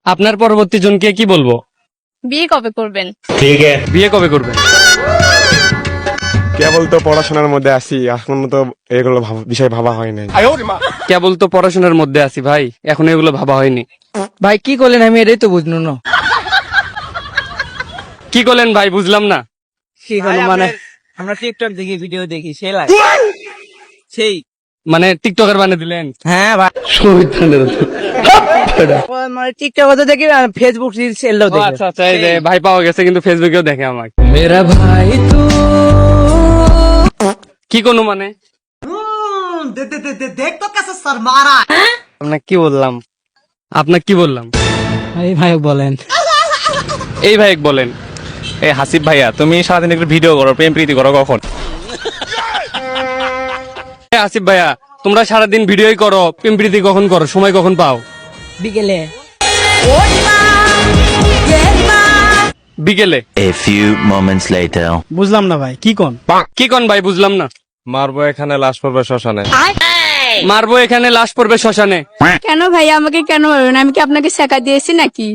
আপনার পরবর্তী জনকে কি বলবো? বিয়ে কবে করবেন? বিয়ে কবে করবেন? কেবল তো পড়াশোনার মধ্যে আছি, এখনো তো এগুলো বিষয় ভাবা হয় নাই। কেবল তো পড়াশোনার মধ্যে আছি ভাই, এখন এগুলো ভাবা হয়নি। ভাই কি করলেন আমি এটাই তো বুঝলো না। কি করলেন ভাই বুঝলাম না। কি হলো মানে আমরা টিকটক দেখি ভিডিও দেখি সেই লাগে সেই মানে টিকটকার বানিয়ে দিলেন? হ্যাঁ ভাই মানে টিকটক তো দেখি আর ফেসবুক রিলস এলো ও দেখি। আচ্ছা আচ্ছা, এই যে ভাই পাওয়া গেছে, কিন্তু ফেসবুকেও দেখে আমাকে। মেরা ভাই তো কি কোনো মানে देख तो कैसे सर मारा আপনাকে কি বললাম? আপনাকে কি বললাম? এই ভাই বলেন এই ভাই বলেন। এই হাসিব ভাইয়া, তুমি সারাদিন একটু ভিডিও করো, প্রেম প্রীতি করো কখন? এ আসিফ ভাইয়া, তোমরা সারাদিন ভিডিওই করো, প্রেম প্রীতি কখন করো, সময় কখন পাও? বিকেলে বিকেলে। A few moments later. বুঝলাম না ভাই কি কোন কি কোন ভাই বুঝলাম না। মারবো এখানে, লাশ পড়বে শ্মশানে। মারবো এখানে, লাশ পড়বে শ্মশানে। কেন ভাইয়া আমাকে কেন মারবেন? আমি কি আপনাকে শেখা দিয়েছি নাকি?